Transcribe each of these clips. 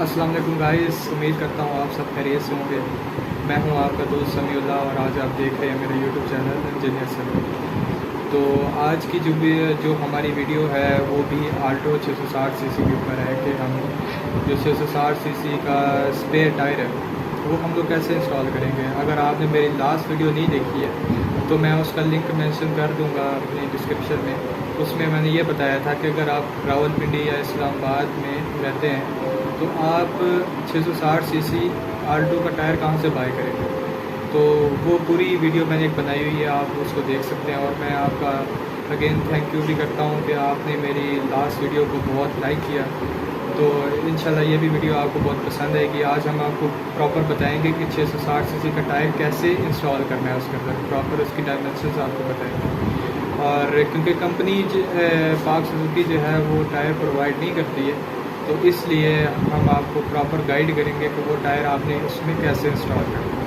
अस्सलाम वालेकुम गाइस, उम्मीद करता हूँ आप सब खैरियत से होंगे। मैं हूँ आपका दोस्त समीउल्लाह और आज आप देख रहे हैं मेरा यूट्यूब चैनल इंजीनियर समीर। तो आज की जो हमारी वीडियो है वो भी आल्टो 660 सीसी के ऊपर है कि हम जो 660 सीसी का स्पेयर टायर है वो हम लोग कैसे इंस्टॉल करेंगे। अगर आपने मेरी लास्ट वीडियो नहीं देखी है तो मैं उसका लिंक मेंशन कर दूंगा अपनी डिस्क्रिप्शन में। उसमें मैंने ये बताया था कि अगर आप रावलपिंडी या इस्लामाबाद में रहते हैं तो आप 660 सीसी आल्टो का टायर कहाँ से बाय करेंगे। तो वो पूरी वीडियो मैंने एक बनाई हुई है, आप उसको देख सकते हैं। और मैं आपका अगेन थैंक यू भी करता हूँ कि आपने मेरी लास्ट वीडियो को बहुत लाइक किया। तो इंशाल्लाह ये भी वीडियो आपको बहुत पसंद आएगी। आज हम आपको प्रॉपर बताएंगे कि 660 सीसी का टायर कैसे इंस्टॉल करना है, उसके अंदर प्रॉपर उसकी डायमेंशंस आपको बताएंगे। और क्योंकि कंपनी पाक सुजुकी जो है वो टायर प्रोवाइड नहीं करती है, तो इसलिए हम आपको प्रॉपर गाइड करेंगे कि वो टायर आपने उसमें कैसे इंस्टॉल करना है।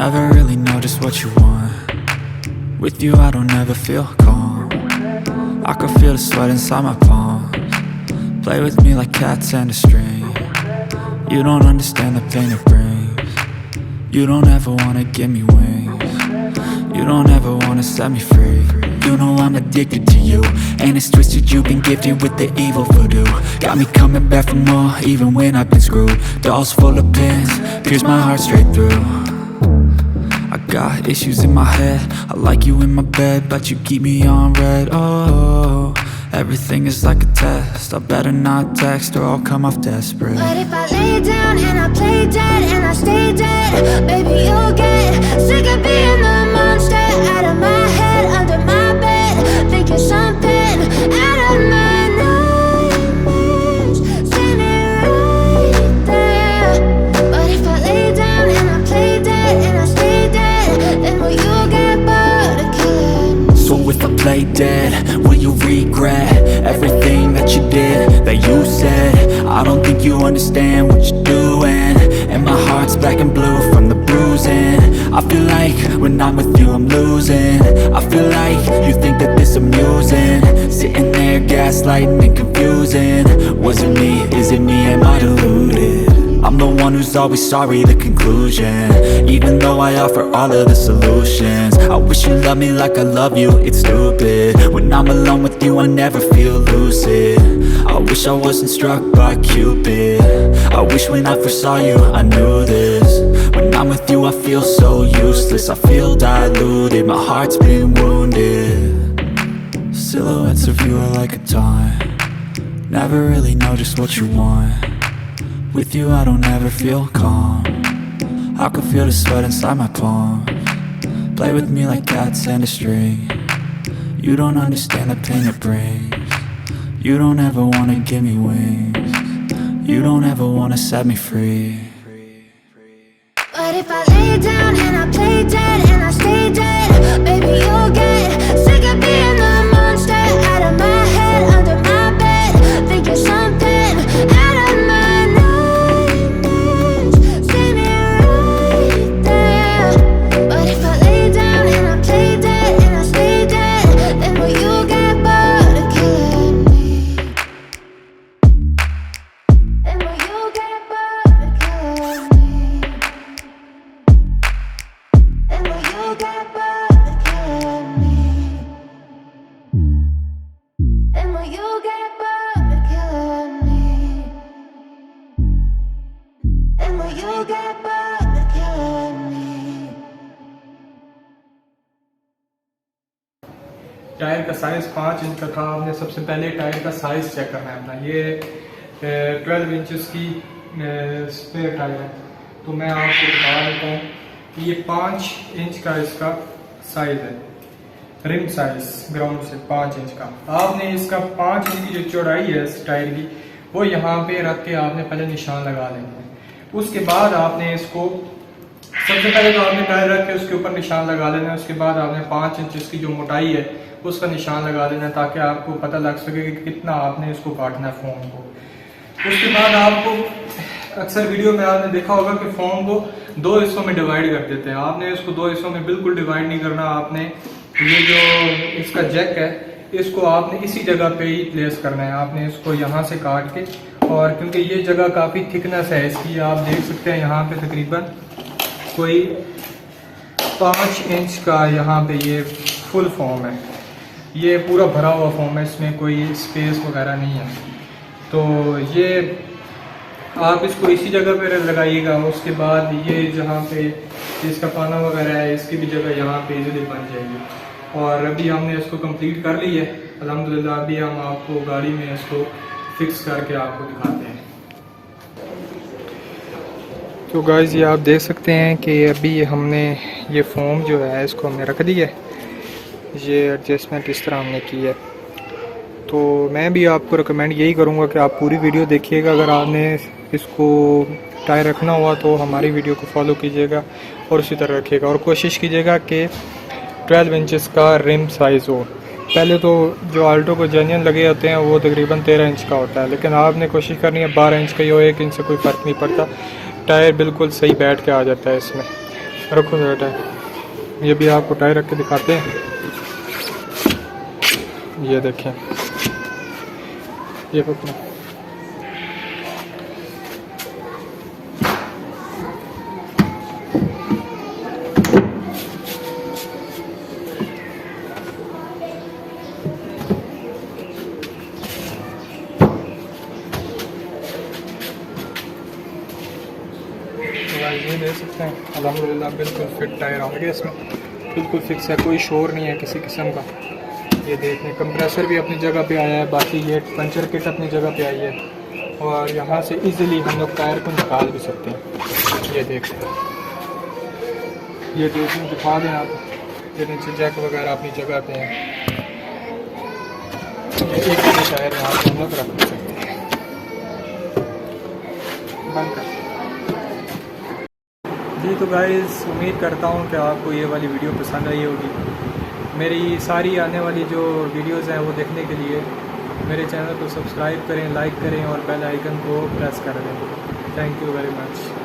Never really know just what you want. With you I don't ever feel calm. I can feel the sweat inside my palms. Play with me like cats and a string. You don't understand the pain it brings. You don't ever wanna give me wings. You don't ever wanna set me free. You know I'm addicted to you, and it's twisted, you've been gifted with the evil voodoo. Got me coming back for more, even when I've been screwed. Dolls full of pins, pierce my heart straight through. I got issues in my head, I like you in my bed, but you keep me on red. Oh, everything is like a test, I better not text or I'll come off desperate. But if I lay down and I play dead and I stay dead, baby you'll get sick of being the monster out of my head, under my bed, thinking something out of my nightmares, standing right there. But if I lay down and I play dead and I stay dead, then will you get bored of killing me? So if I play dead, will you regret everything that you did, that you said? I don't think you understand what you're doing, and my heart's black and blue from the bruising. I feel like when I'm with you I'm losing. I feel like you think that this amusing, sitting there gaslighting and confusing. Was it me? Is it me? Am I deluded? I'm the one who's always sorry, the conclusion, even though I offer all of the solutions. I wish you loved me like I love you, it's stupid. When I'm alone with you I never feel lucid. I wish I wasn't struck by Cupid. I wish when I first saw you I knew this. When I'm with you I feel so useless, I feel diluted, my heart's been wounded. Silhouettes of you are like a taunt, never really know just what you want. With you I don't ever feel calm, I can feel the sweat inside my palms. Play with me like cats and a string. You don't understand the pain it brings. You don't ever wanna give me wings. You don't ever wanna set me free. But if I lay down and I play dead and I stay dead, baby you'll get sick of being the monster out of my head, under my bed, thinking something out of my nightmares, standing right there. But if I lay down and I play dead and I stay dead, then will you get bored of killing me? Then will you get bored of killing me? And will you get bored of killing me? And will you get bored of killing me? And will you get bored of killing me? Tyre का size 5 inch का था। आपने सबसे पहले tyre का size check करना है अपना। ये 12 इंचेस की स्पेयर टायर है, तो मैं आपको बता देता हूँ कि ये 5 इंच का इसका साइज़ है, रिम साइज़ ग्राउंड से 5 इंच का। आपने इसका 5 इंच की जो चौड़ाई है इस टायर की, वो यहाँ पे रख के आपने पहले निशान लगा लेना है। उसके बाद आपने इसको सबसे पहले तो आपने टायर रख के उसके ऊपर निशान लगा लेना है। उसके बाद आपने 5 इंच इसकी जो मोटाई है उसका निशान लगा देना है, ताकि आपको पता लग सके कि कितना आपने इसको काटना है फोम को। उसके बाद आपको अक्सर वीडियो में आपने देखा होगा कि फोम को 2 हिस्सों में डिवाइड कर देते हैं। आपने इसको 2 हिस्सों में बिल्कुल डिवाइड नहीं करना। आपने ये जो इसका जैक है इसको आपने इसी जगह पे ही प्लेस करना है। आपने इसको यहाँ से काट के, और क्योंकि ये जगह काफ़ी थिकनेस है इसकी, आप देख सकते हैं यहाँ पे तकरीबन कोई 5 इंच का यहाँ पे ये फुल फॉर्म है, ये पूरा भरा हुआ फॉर्म है, इसमें कोई स्पेस वगैरह नहीं है। तो ये आप इसको इसी जगह पे लगाइएगा। उसके बाद ये जहाँ पे इसका पाना वगैरह है इसकी भी जगह यहाँ पे इजीली बन जाएगी। और अभी हमने इसको कंप्लीट कर ली है अल्हम्दुलिल्लाह। अभी हम आपको गाड़ी में इसको फिक्स करके आपको दिखाते हैं। तो गाइस ये आप देख सकते हैं कि अभी हमने ये फोम जो है इसको हमने रख दी है, ये एडजस्टमेंट इस तरह हमने की है। तो मैं भी आपको रिकमेंड यही करूँगा कि आप पूरी वीडियो देखिएगा। अगर आपने इसको टायर रखना हुआ तो हमारी वीडियो को फॉलो कीजिएगा और उसी तरह रखिएगा, और कोशिश कीजिएगा कि 12 इंचेस का रिम साइज़ हो। पहले तो जो आल्टो को जेन्युइन लगे होते हैं वो तकरीबन 13 इंच का होता है, लेकिन आपने कोशिश करनी है 12 इंच का ही हो। 1 इंच से कोई फ़र्क नहीं पड़ता, टायर बिल्कुल सही बैठ के आ जाता है इसमें। रखो जरा टायर, ये भी आपको टायर रख के दिखाते हैं। ये देखें, ये पकड़ो, ये देख सकते हैं अल्हम्दुलिल्लाह बिल्कुल फिट टायर आ गया इसमें, बिल्कुल फिक्स है, कोई शोर नहीं है किसी किस्म का। ये देखें कंप्रेसर भी अपनी जगह पे आया है, बाकी ये पंचर किट अपनी जगह पे आई है और यहाँ से इजीली हम लोग टायर को निकाल भी सकते हैं। ये देखें, ये देखें, दिखा दें आप, ये नीचे जैक वगैरह अपनी जगह पे हैं। ये एक ही टायर यहाँ पे हम लोग रख सकते हैं। बंद कर जी। तो गाइस उम्मीद करता हूँ कि आपको ये वाली वीडियो पसंद आई होगी। मेरी सारी आने वाली जो वीडियोज़ हैं वो देखने के लिए मेरे चैनल को सब्सक्राइब करें, लाइक करें और बेल आइकन को प्रेस कर दें। Thank you very much.